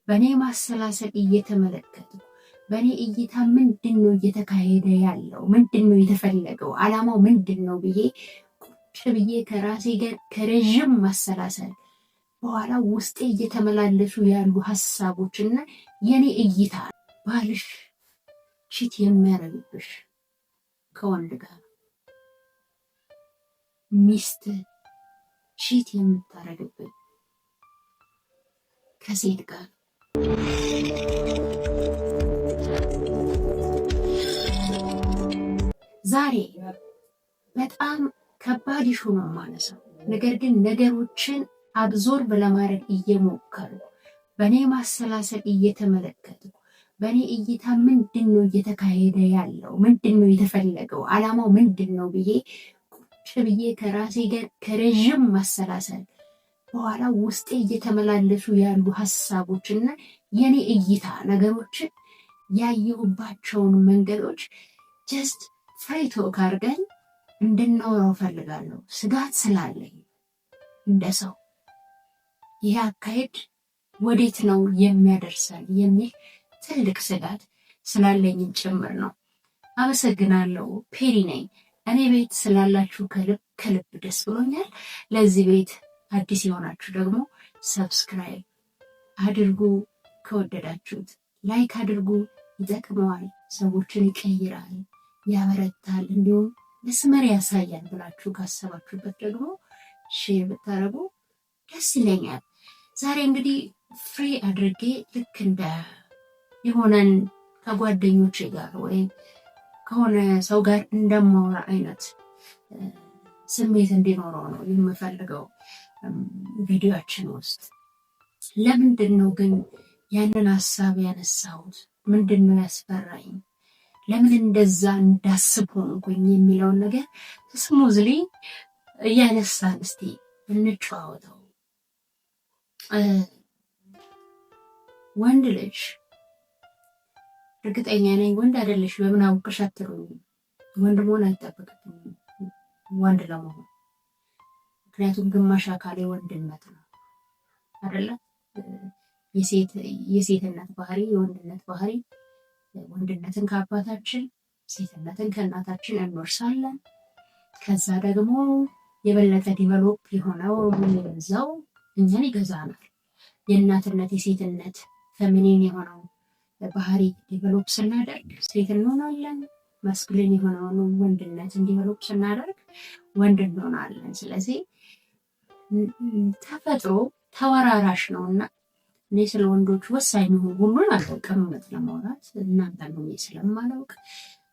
በእኔ ማሰላሰል እየተመለከቱ በእኔ እይታ ምንድነው እየተካሄደ ያለው? ምንድነው የተፈለገው? ዓላማው ምንድነው ብዬ ቁጭ ብዬ ከራሴ ጋር ከረዥም ማሰላሰል በኋላ ውስጤ እየተመላለሱ ያሉ ሀሳቦችና የኔ እይታ ባልሽ ቺት የሚያደርግብሽ ከወንድ ጋር፣ ሚስት ቺት የምታደርግብሽ ከሴት ጋር፣ ዛሬ በጣም ከባድ ኢሹ ነው የማነሳው። ነገር ግን ነገሮችን አብዞርብ ለማድረግ እየሞከሩ በእኔ ማሰላሰል እየተመለከቱ በእኔ እይታ ምንድነው እየተካሄደ ያለው? ምንድነው የተፈለገው? ዓላማው ምንድነው ብዬ ቁጭ ብዬ ከራሴ ጋር ከረዥም ማሰላሰል በኋላ ውስጤ እየተመላለሱ ያሉ ሀሳቦችና የኔ እይታ ነገሮችን ያየሁባቸውን መንገዶች ጀስት ፍሬቶ ካርገን እንድናወራው ፈልጋለሁ። ስጋት ስላለኝ እንደ ሰው ይህ አካሄድ ወዴት ነው የሚያደርሰን የሚል ትልቅ ስጋት ስላለኝም ጭምር ነው። አመሰግናለሁ። ፔሪ ነኝ። እኔ ቤት ስላላችሁ ከልብ ከልብ ደስ ብሎኛል። ለዚህ ቤት አዲስ የሆናችሁ ደግሞ ሰብስክራይብ አድርጉ። ከወደዳችሁት ላይክ አድርጉ። ይጠቅመዋል፣ ሰዎችን ይቀይራል፣ ያበረታል፣ እንዲሁም መስመር ያሳያል ብላችሁ ካሰባችሁበት ደግሞ ሼር ብታረጉ ደስ ይለኛል። ዛሬ እንግዲህ ፍሪ አድርጌ ልክ እንደ የሆነን ከጓደኞቼ ጋር ወይም ከሆነ ሰው ጋር እንደማወራ አይነት ስሜት እንዲኖረው ነው የምፈልገው ቪዲዮአችን ውስጥ። ለምንድን ነው ግን ያንን ሀሳብ ያነሳሁት? ምንድን ነው ያስፈራኝ? ለምን እንደዛ እንዳስብ ሆንኩኝ የሚለውን ነገር ስሙዝሊ እያነሳን እስቲ እንጨዋወተው። ወንድ ልጅ እርግጠኛ ነኝ ወንድ አይደለሽ በምን አውቅሽ አትሉኝ። ወንድ መሆን አይጠበቅብኝም ወንድ ለመሆን፣ ምክንያቱም ግማሽ አካሌ ወንድነት ነው አይደለ? የሴትነት ባህሪ፣ የወንድነት ባህሪ፣ ወንድነትን ከአባታችን ሴትነትን ከእናታችን እንወርሳለን። ከዛ ደግሞ የበለጠ ዲቨሎፕ የሆነው የበዛው እኛን ይገዛናል። የእናትነት የሴትነት ፌሚኒን የሆነው ባህሪ ዲቨሎፕ ስናደርግ ሴት እንሆናለን። ማስኩሊን የሆነውን ወንድነትን ዲቨሎፕ ስናደርግ ወንድ እንሆናለን። ስለዚህ ተፈጥሮ ተወራራሽ ነውና እኔ ስለ ወንዶች ወሳኝ የሆኑ ሁሉን አላውቅም እውነት ለማውራት እናንተን ሆኜ ስለማላውቅ፣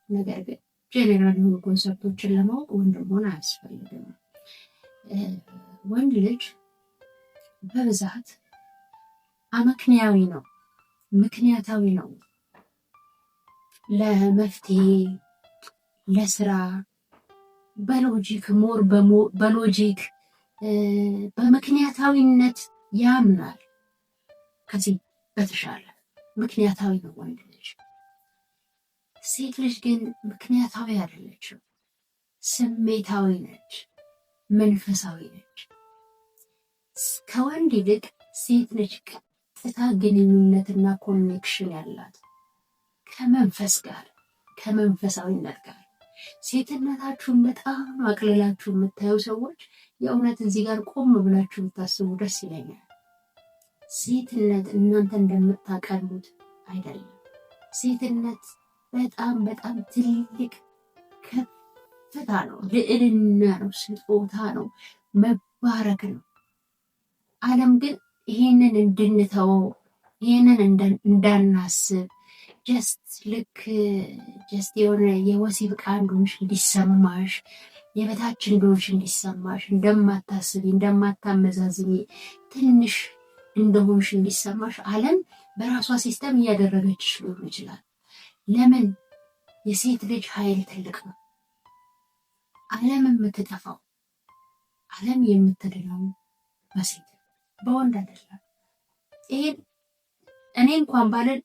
ነገር ግን ጄኔራል የሆኑ ኮንሰፕቶችን ለማወቅ ወንድ መሆን አያስፈልግም። ወንድ ልጅ በብዛት አመክንያዊ ነው፣ ምክንያታዊ ነው። ለመፍትሄ ለስራ በሎጂክ በሎጂክ በምክንያታዊነት ያምናል። ከዚህ በተሻለ ምክንያታዊ ነው ወንድ ልጅ። ሴት ልጅ ግን ምክንያታዊ አይደለችም፣ ስሜታዊ ነች፣ መንፈሳዊ ነች። ከወንድ ይልቅ ሴት ልጅ ቀጥታ ግንኙነትና ኮኔክሽን ያላት ከመንፈስ ጋር ከመንፈሳዊነት ጋር። ሴትነታችሁን በጣም አቅልላችሁ የምታዩ ሰዎች የእውነት እዚህ ጋር ቆም ብላችሁ ብታስቡ ደስ ይለኛል። ሴትነት እናንተ እንደምታቀሉት አይደለም። ሴትነት በጣም በጣም ትልቅ ከፍታ ነው፣ ልዕልና ነው፣ ስጦታ ነው፣ መባረክ ነው። ዓለም ግን ይሄንን እንድንተወው ይሄንን እንዳናስብ ጀስት የሆነ የወሲብ ዕቃ እንደሆንሽ እንዲሰማሽ፣ የበታች እንደሆንሽ እንዲሰማሽ፣ እንደማታስቢ እንደማታመዛዝኝ ትንሽ እንደሆንሽ እንዲሰማሽ ዓለም በራሷ ሲስተም እያደረገችሽ ሊሆን ይችላል። ለምን? የሴት ልጅ ኃይል ትልቅ ነው። ዓለም የምትጠፋው ዓለም የምትድነው በሴት በወንድ አይደለም። ይሄን እኔ እንኳን ባለን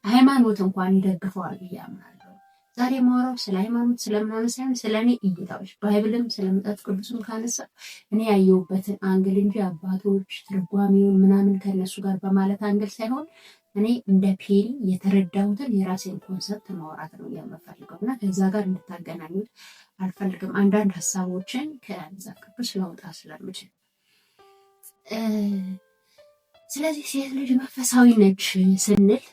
ሃይማኖት እንኳን ይደግፈዋል ብዬ አምናለሁ። ዛሬ ማውራው ስለ ሃይማኖት ስለምናምን ሳይሆን ስለ እኔ እይታዎች ባይብልም ስለ መጽሐፍ ቅዱስም ካነሳ እኔ ያየሁበትን አንግል እንጂ አባቶች ትርጓሜውን ምናምን ከነሱ ጋር በማለት አንግል ሳይሆን እኔ እንደ ፔሪ የተረዳሁትን የራሴን ኮንሰፕት ማውራት ነው የምፈልገው እና ከዛ ጋር እንድታገናኙት አልፈልግም። አንዳንድ ሀሳቦችን ከመጽሐፍ ቅዱስ ላውጣ ስለምችል። ስለዚህ ሴት ልጅ መንፈሳዊ ነች ስንል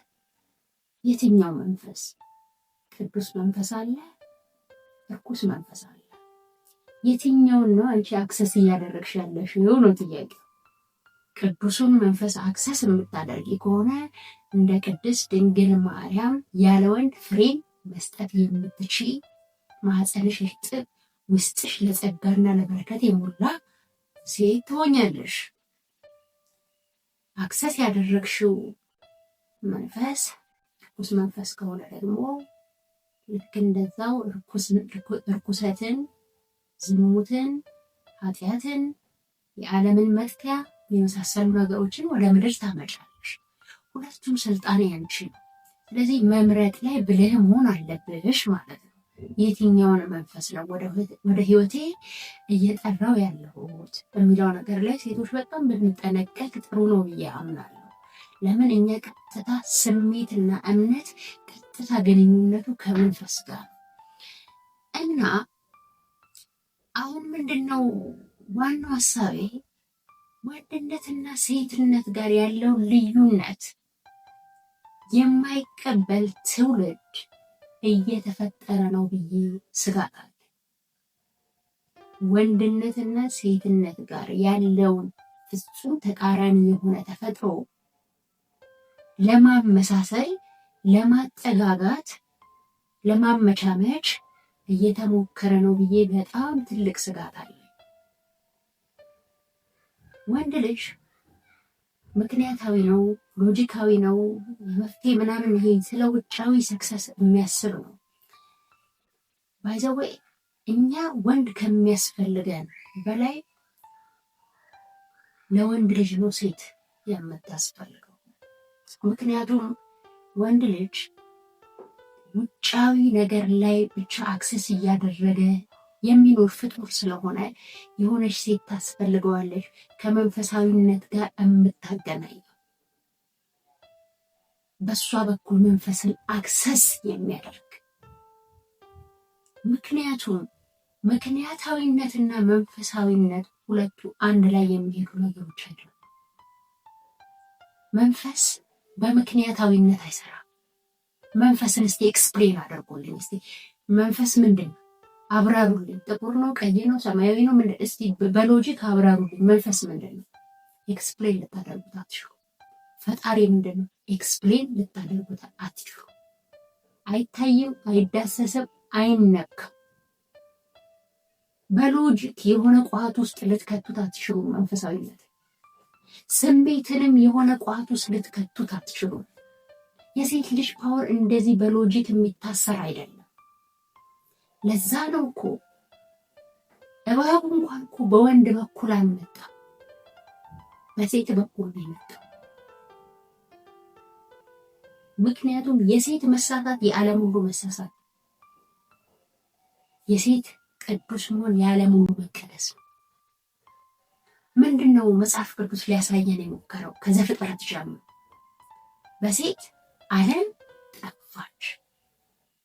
የትኛው መንፈስ? ቅዱስ መንፈስ አለ፣ እርኩስ መንፈስ አለ። የትኛውን ነው አንቺ አክሰስ እያደረግሽ ያለሽ ነው ጥያቄ። ቅዱሱን መንፈስ አክሰስ የምታደርጊ ከሆነ እንደ ቅድስት ድንግል ማርያም ያለ ወንድ ፍሬ መስጠት የምትችይ ማህፀንሽ እርጥብ ውስጥሽ ለጸጋና ለበረከት የሞላ ሴት ትሆኛለሽ። አክሰስ ያደረግሽው መንፈስ እርኩስ መንፈስ ከሆነ ደግሞ ልክ እንደዛው እርኩሰትን፣ ዝሙትን፣ ኃጢአትን፣ የዓለምን መጥፊያ የመሳሰሉ ነገሮችን ወደ ምድር ታመጫለሽ። ሁለቱም ስልጣን ያንቺ ነው። ስለዚህ መምረጥ ላይ ብልህ መሆን አለብሽ ማለት ነው። የትኛውን መንፈስ ነው ወደ ህይወቴ እየጠራው ያለሁት የሚለው ነገር ላይ ሴቶች በጣም ብንጠነቀቅ ጥሩ ነው ብዬ አምናለሁ። ለምን እኛ ቀጥታ ስሜትና እምነት ቀጥታ ግንኙነቱ ከመንፈስ ጋር እና አሁን ምንድነው ዋናው ሀሳቤ ወንድነትና ሴትነት ጋር ያለው ልዩነት የማይቀበል ትውልድ እየተፈጠረ ነው ብዬ ስጋት አለ። ወንድነትና ሴትነት ጋር ያለውን ፍጹም ተቃራኒ የሆነ ተፈጥሮ ለማመሳሰል፣ ለማጠጋጋት፣ ለማመቻመች እየተሞከረ ነው ብዬ በጣም ትልቅ ስጋት አለ። ወንድ ልጅ ምክንያታዊ ነው፣ ሎጂካዊ ነው፣ መፍትሄ ምናምን ይሄ ስለ ውጫዊ ሰክሰስ የሚያስብ ነው። ባይዘወይ እኛ ወንድ ከሚያስፈልገን በላይ ለወንድ ልጅ ነው ሴት የምታስፈልገው። ምክንያቱም ወንድ ልጅ ውጫዊ ነገር ላይ ብቻ አክሰስ እያደረገ የሚኖር ፍጡር ስለሆነ የሆነች ሴት ታስፈልገዋለች ከመንፈሳዊነት ጋር የምታገናኝ በሷ በኩል መንፈስን አክሰስ የሚያደርግ። ምክንያቱም ምክንያታዊነትና መንፈሳዊነት ሁለቱ አንድ ላይ የሚሄዱ ነገሮች አይደሉም። መንፈስ በምክንያታዊነት አይሰራም። መንፈስን እስቲ ኤክስፕሌን አድርጎልኝ። እስቲ መንፈስ ምንድን ነው? አብራሩልኝ። ጥቁር ነው፣ ቀይ ነው፣ ሰማያዊ ነው? ምንድን? እስቲ በሎጂክ አብራሩልኝ። መንፈስ ምንድን ነው? ኤክስፕሌን ልታደርጉት አትችሉ። ፈጣሪ ምንድን ነው? ኤክስፕሌን ልታደርጉት አትችሉ። አይታይም፣ አይዳሰስም፣ አይነካም። በሎጂክ የሆነ ቋት ውስጥ ልትከቱት አትችሉ። መንፈሳዊነት ስሜትንም የሆነ ቋት ውስጥ ልትከቱት አትችሉ። የሴት ልጅ ፓወር እንደዚህ በሎጂክ የሚታሰር አይደለም። ለዛ ነው እኮ እባቡ እንኳን እኮ በወንድ በኩል አልመጣም፣ በሴት በኩል ነው የመጣው። ምክንያቱም የሴት መሳሳት የዓለም ሁሉ መሳሳት፣ የሴት ቅዱስ መሆን የዓለም ሁሉ መቀደስ ነው። ምንድነው መጽሐፍ ቅዱስ ሊያሳየን የሞከረው? ከዘፍጥረት ጀምሮ በሴት ዓለም ጠፋች፣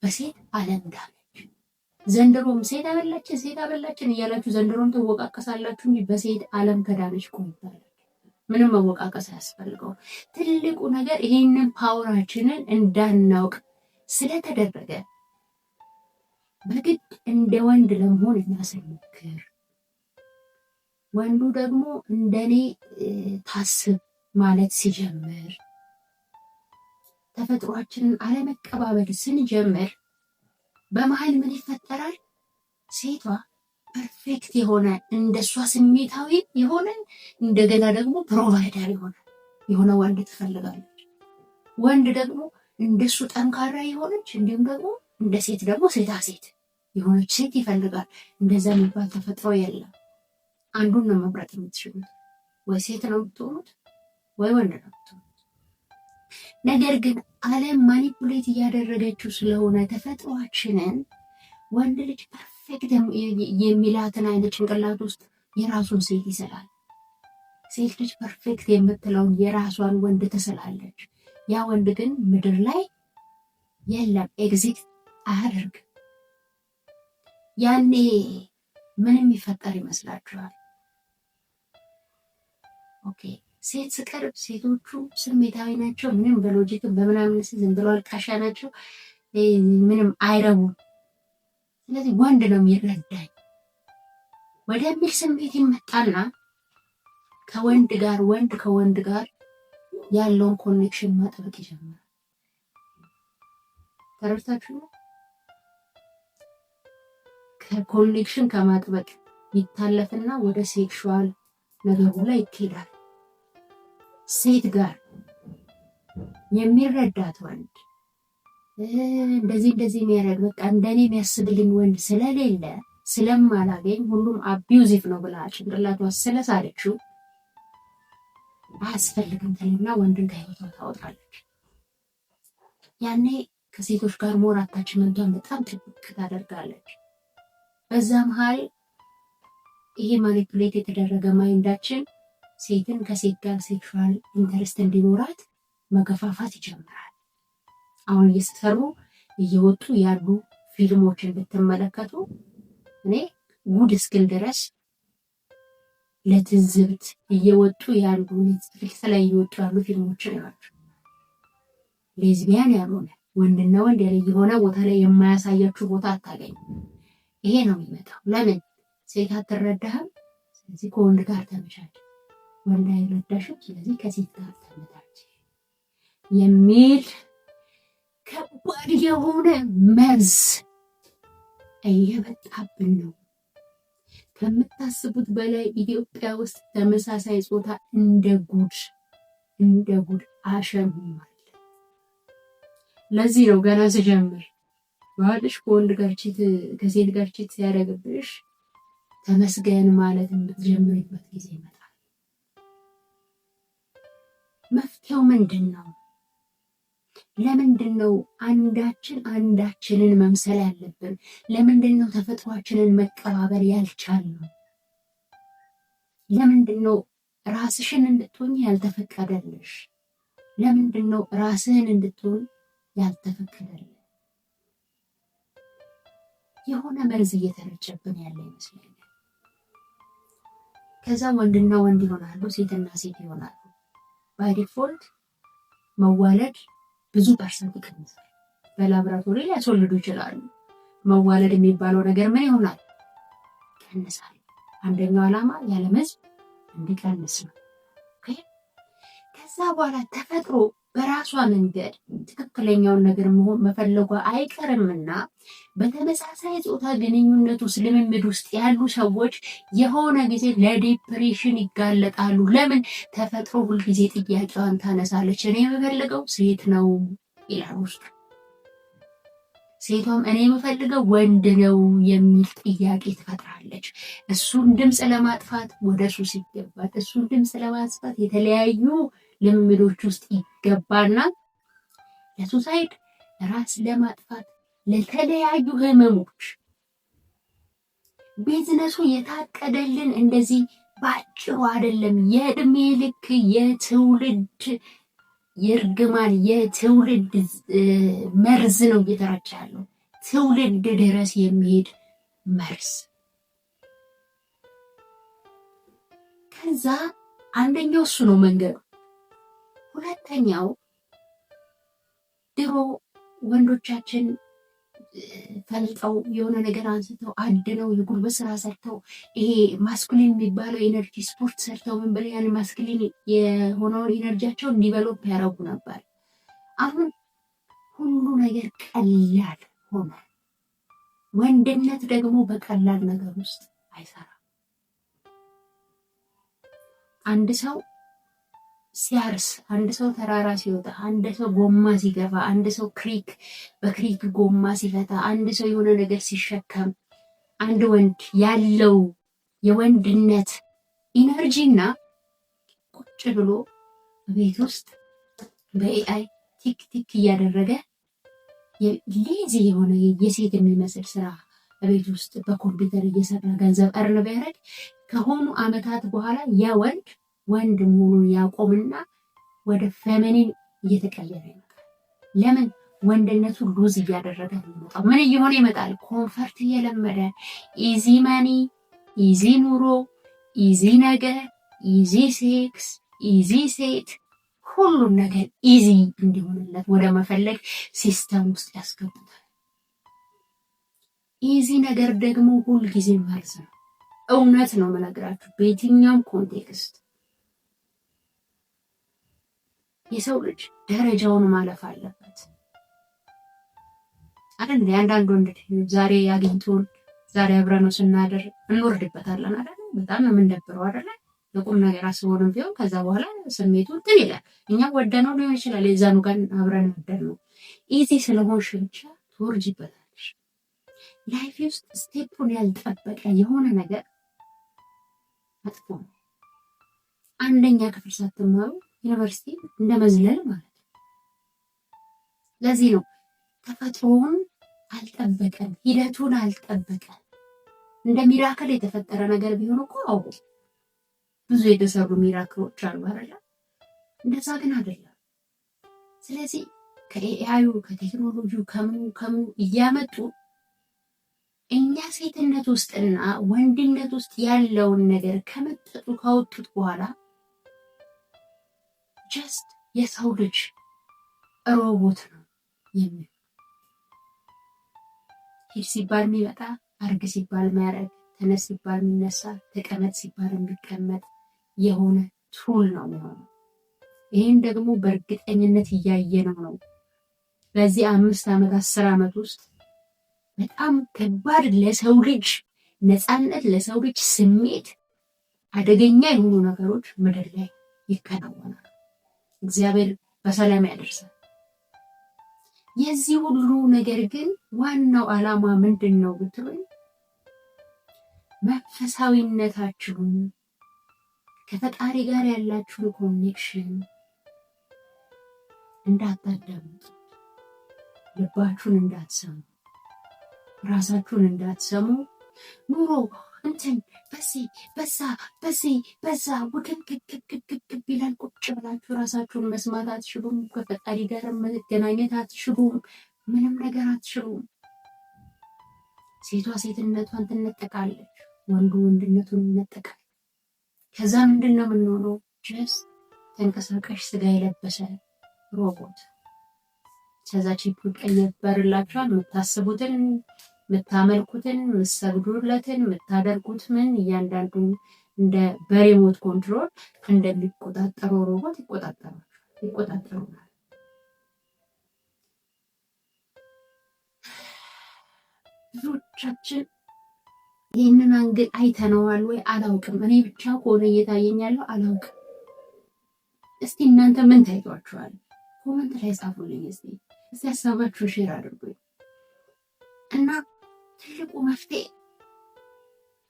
በሴት ዓለም ዳነች። ዘንድሮም ሴት አበላችን እያላችሁ ዘንድሮም ትወቃቀሳላችሁ እንጂ በሴት ዓለም ከዳነች ቆይታለች። ምንም መወቃቀስ አያስፈልገው። ትልቁ ነገር ይሄንን ፓወራችንን እንዳናውቅ ስለተደረገ በግድ እንደ ወንድ ለመሆን እናስሞክር። ወንዱ ደግሞ እንደኔ ታስብ ማለት ሲጀምር ተፈጥሯችንን አለመቀባበል ስንጀምር በመሀል ምን ይፈጠራል? ሴቷ ፐርፌክት የሆነ እንደሷ ስሜታዊ የሆነ እንደገና ደግሞ ፕሮቫይደር የሆነ ወንድ ትፈልጋለች። ወንድ ደግሞ እንደሱ ጠንካራ የሆነች እንዲሁም ደግሞ እንደ ሴት ደግሞ ሴታ ሴት የሆነች ሴት ይፈልጋል። እንደዛ የሚባል ተፈጥሮ የለም። አንዱን ነው መምረጥ የምትችሉት። ወይ ሴት ነው የምትሆኑት ወይ ወንድ ነው የምትሆኑት። ነገር ግን ዓለም ማኒፑሌት እያደረገችው ስለሆነ ተፈጥሯችንን ወንድ ልጅ ፐርፌክት የሚላትን አይነት ጭንቅላት ውስጥ የራሱን ሴት ይስላል። ሴት ልጅ ፐርፌክት የምትለውን የራሷን ወንድ ትስላለች። ያ ወንድ ግን ምድር ላይ የለም፣ ኤግዚት አያደርግም። ያኔ ምንም ይፈጠር ይመስላችኋል? ኦኬ ሴት ስቀርብ ሴቶቹ ስሜታዊ ናቸው፣ ምንም በሎጂክ በምናምን ዝም ብሎ አልቃሻ ናቸው፣ ምንም አይረቡም። ስለዚህ ወንድ ነው የሚረዳኝ ወደሚል ስሜት ይመጣና ከወንድ ጋር ወንድ ከወንድ ጋር ያለውን ኮኔክሽን ማጥበቅ ይጀምራል። ተረድታችሁ ነው? ከኮኔክሽን ከማጥበቅ ይታለፍና ወደ ሴክሹዋል ነገሩ ላይ ይኬዳል። ሴት ጋር የሚረዳት ወንድ እንደዚህ የሚያደርግ በቃ እንደኔ የሚያስብልኝ ወንድ ስለሌለ ስለማላገኝ ሁሉም አቢዩዚቭ ነው ብላ ጭንቅላቷ ስለሳለችው አያስፈልግም ትልና ወንድን ከህይወቷ ታወጣለች። ያኔ ከሴቶች ጋር ሞር አታችመንቷን በጣም ጥብቅ ታደርጋለች። በዛ መሀል ይሄ ማኒፑሌት የተደረገ ማይንዳችን ሴትን ከሴት ጋር ሴክሹዋል ኢንተረስት እንዲኖራት መገፋፋት ይጀምራል። አሁን እየተሰሩ እየወጡ ያሉ ፊልሞችን ብትመለከቱ እኔ ጉድ እስክል ድረስ ለትዝብት እየወጡ ያሉ ኔትፍሊክስ ላይ እየወጡ ያሉ ፊልሞችን ናቸው። ሌዝቢያን ያልሆነ ወንድና ወንድ የሆነ ቦታ ላይ የማያሳያችሁ ቦታ አታገኙ። ይሄ ነው የሚመጣው። ለምን ሴት አትረዳህም? ስለዚህ ከወንድ ጋር ተመቻች። ወንድ አይረዳሽም፣ ስለዚህ ከሴት ጋር ተመቻች የሚል ከባድ የሆነ መርዝ እየመጣብን ነው። ከምታስቡት በላይ ኢትዮጵያ ውስጥ ተመሳሳይ ጾታ እንደ ጉድ አሸምሟል። ለዚህ ነው ገና ስጀምር ባልሽ ከወንድ ጋር ከሴት ጋር ቺት ሲያደርግብሽ ተመስገን ማለት የምትጀምሪበት ጊዜ ይመጣል። መፍትሄው ምንድን ነው? ለምንድን ነው አንዳችንን መምሰል ያለብን? ለምንድን ነው ተፈጥሯችንን መቀባበል ያልቻልነው? ለምንድን ነው ራስሽን እንድትሆኝ ያልተፈቀደልሽ? ለምንድን ነው ራስህን እንድትሆን ያልተፈቀደልህ? የሆነ መርዝ እየተረጨብን ያለ ይመስለኛል። ከዛ ወንድና ወንድ ይሆናሉ፣ ሴትና ሴት ይሆናሉ። ባይ ዲፎልት መዋለድ ብዙ ፐርሰንት ይቀንሳል። በላብራቶሪ ሊያስወልዱ ይችላሉ። መዋለድ የሚባለው ነገር ምን ይሆናል? ይቀንሳል። አንደኛው ዓላማ የዓለም ሕዝብ እንዲቀንስ ነው። ከዛ በኋላ ተፈጥሮ በራሷ መንገድ ትክክለኛውን ነገር መፈለጓ አይቀርምና በተመሳሳይ ጾታ ግንኙነት ውስጥ ልምምድ ውስጥ ያሉ ሰዎች የሆነ ጊዜ ለዲፕሬሽን ይጋለጣሉ። ለምን? ተፈጥሮ ሁልጊዜ ጥያቄዋን ታነሳለች። እኔ የምፈልገው ሴት ነው ይላል ውስጡ። ሴቷም እኔ የምፈልገው ወንድ ነው የሚል ጥያቄ ትፈጥራለች። እሱን ድምፅ ለማጥፋት ወደ ሱስ ይገባል። እሱን ድምፅ ለማጥፋት የተለያዩ ልምምዶች ውስጥ ይገባና ለሱሳይድ፣ ራስ ለማጥፋት፣ ለተለያዩ ህመሞች ቢዝነሱ የታቀደልን እንደዚህ ባጭሩ አይደለም። የእድሜ ልክ የትውልድ የእርግማን የትውልድ መርዝ ነው እየተረጨ ያለው። ትውልድ ድረስ የሚሄድ መርዝ። ከዛ አንደኛው እሱ ነው መንገዱ። ሁለተኛው ድሮ ወንዶቻችን ፈልጠው የሆነ ነገር አንስተው አድነው የጉልበት ስራ ሰርተው ይሄ ማስኩሊን የሚባለው ኤነርጂ ስፖርት ሰርተው ምን ብለው ያን ማስኩሊን የሆነውን ኤነርጂያቸው እንዲቨሎፕ ያደርጉ ነበር። አሁን ሁሉ ነገር ቀላል ሆነ። ወንድነት ደግሞ በቀላል ነገር ውስጥ አይሰራም። አንድ ሰው ሲያርስ፣ አንድ ሰው ተራራ ሲወጣ፣ አንድ ሰው ጎማ ሲገፋ፣ አንድ ሰው በክሪክ ጎማ ሲፈታ፣ አንድ ሰው የሆነ ነገር ሲሸከም፣ አንድ ወንድ ያለው የወንድነት ኢነርጂና ቁጭ ብሎ ቤት ውስጥ በኤአይ ቲክ ቲክ እያደረገ ሌዚ የሆነ የሴት የሚመስል ስራ ቤት ውስጥ በኮምፒውተር እየሰራ ገንዘብ እርን ቢያደርግ ከሆኑ አመታት በኋላ ያ ወንድ መሆኑን ያቆምና ወደ ፌሚኒን እየተቀየረ ይመጣል። ለምን? ወንድነቱ ሉዝ እያደረገ ይመጣል። ምን እየሆነ ይመጣል? ኮንፈርት እየለመደ ኢዚ መኒ፣ ኢዚ ኑሮ፣ ኢዚ ነገር፣ ኢዚ ሴክስ፣ ኢዚ ሴት፣ ሁሉም ነገር ኢዚ እንዲሆንለት ወደ መፈለግ ሲስተም ውስጥ ያስገቡታል። ኢዚ ነገር ደግሞ ሁልጊዜ መርዝ ነው። እውነት ነው የምነግራችሁ በየትኛውም ኮንቴክስት የሰው ልጅ ደረጃውን ማለፍ አለበት አይደል? አንዳንድ ወንድ ዛሬ ያገኝቶን ዛሬ አብረነው ስናደር እንወርድበታለን አይደል? በጣም ነው የምንደብረው አይደል? ለቁም ነገር አስቦንም ቢሆን ከዛ በኋላ ስሜቱ እንትን ይላል። እኛ ወደነው ሊሆን ይችላል የዛኑ ቀን አብረን ወደነው። ኢዚ ስለሆንሽ ብቻ ትወርጅበታለሽ። ላይፍ ውስጥ ስቴፑን ያልጠበቀ የሆነ ነገር መጥፎ ነው። አንደኛ ክፍል ሳትማሩ ዩኒቨርሲቲ እንደመዝለል ማለት ነው። ለዚህ ነው ተፈጥሮውን አልጠበቀም፣ ሂደቱን አልጠበቀም። እንደ ሚራክል የተፈጠረ ነገር ቢሆን እኮ አውቁ ብዙ የተሰሩ ሚራክሎች አሉ አይደል? እንደዛ ግን አይደለም። ስለዚህ ከኤአዩ ከቴክኖሎጂው ከምኑ እያመጡ እኛ ሴትነት ውስጥና ወንድነት ውስጥ ያለውን ነገር ከመጠጡ ካወጡት በኋላ ጀስት የሰው ልጅ ሮቦት ነው የሚል ሂድ ሲባል የሚመጣ፣ አርግ ሲባል የሚያረግ፣ ተነስ ሲባል የሚነሳ፣ ተቀመጥ ሲባል የሚቀመጥ የሆነ ቱል ነው የሚሆነው። ይህን ደግሞ በእርግጠኝነት እያየነው ነው። በዚህ 5 ዓመት 10 ዓመት ውስጥ በጣም ከባድ ለሰው ልጅ ነፃነት፣ ለሰው ልጅ ስሜት አደገኛ የሆኑ ነገሮች ምድር ላይ ይከናወናል። እግዚአብሔር በሰላም ያደርሳል። የዚህ ሁሉ ነገር ግን ዋናው ዓላማ ምንድን ነው ብትሉኝ መንፈሳዊነታችሁን ከፈጣሪ ጋር ያላችሁን ኮኔክሽን እንዳታዳምጡ፣ ልባችሁን እንዳትሰሙ፣ ራሳችሁን እንዳትሰሙ። ኑሮ እንትን በዛ ውክክክክክክ ይላል። ቁጭ ብላችሁ ራሳችሁን መስማት አትችሉም። ከፈጣሪ ጋር መገናኘት አትችሉም። ምንም ነገር አትችሉም። ሴቷ ሴትነቷን ትነጠቃለች፣ ወንዱ ወንድነቱን ይነጠቃል። ከዛ ምንድን ነው የምንሆነው? ጀስት ተንቀሳቃሽ ስጋ የለበሰ ሮቦት። ከዛ ቺፕ ይቀየርላችኋል። የምታስቡትን፣ የምታመልኩትን፣ የምትሰግዱለትን፣ የምታደርጉት ምን እያንዳንዱ እንደ በሪሞት ኮንትሮል እንደሚቆጣጠረው ሮቦት ይቆጣጠሩናል። ብዙዎቻችን ይህንን አንግል አይተነዋል ወይ አላውቅም። እኔ ብቻ ከሆነ እየታየኝ ያለው አላውቅም። እስቲ እናንተ ምን ታይቷችኋል? ኮመንት ላይ ጻፉልኝ። እስቲ ሀሳባችሁን ሼር አድርጉኝ። እና ትልቁ መፍትሄ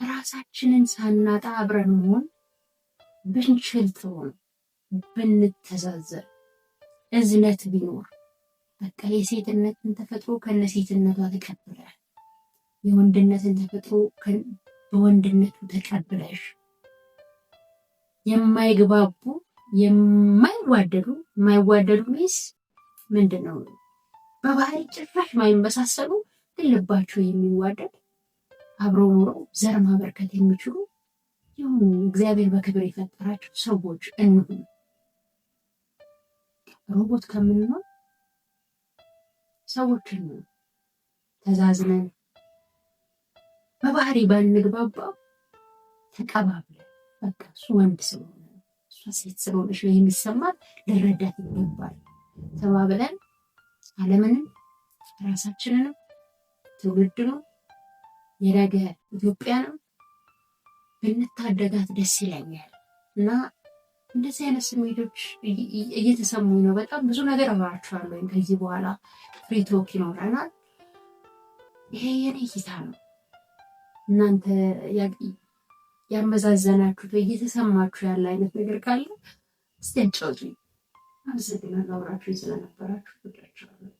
ራሳችንን ሳናጣ አብረን መሆን ብንችል ጥሩ ነው። ብንተዛዘር፣ እዝነት ቢኖር፣ በቃ የሴትነትን ተፈጥሮ ከነሴትነቷ ተቀብለሽ፣ የወንድነትን ተፈጥሮ በወንድነቱ ተቀብለሽ፣ የማይግባቡ የማይዋደዱ ሚስ ምንድን ነው በባህሪ ጭራሽ ማይመሳሰሉ ግን ልባቸው የሚዋደድ አብረው ኖረው ዘር ማበርከት የሚችሉ ይሁን እግዚአብሔር በክብር የፈጠራቸው ሰዎች እንሁን። ሮቦት ከምንሆን ሰዎች እንሁን። ተዛዝነን በባህሪ ባንግባባ ተቀባብለን፣ በቃ እሱ ወንድ ስለሆነ እሷ ሴት ስለሆነች ነው የሚሰማት ልረዳት ይገባል ተባብለን ዓለምንም ራሳችንንም ትውልድንም የነገ ኢትዮጵያንም ብንታደጋት ደስ ይለኛል። እና እንደዚህ አይነት ስሜቶች እየተሰሙኝ ነው። በጣም ብዙ ነገር አወራችኋለሁ። ከዚህ በኋላ ፍሪ ቶክ ይኖረናል። ይሄ የኔ እይታ ነው። እናንተ ያመዛዘናችሁት እየተሰማችሁ ያለ አይነት ነገር ካለ እስቲ አጫውቱኝ። አመሰግናለሁ አብራችሁኝ ስለነበራችሁ። ወዳችኋለሁ።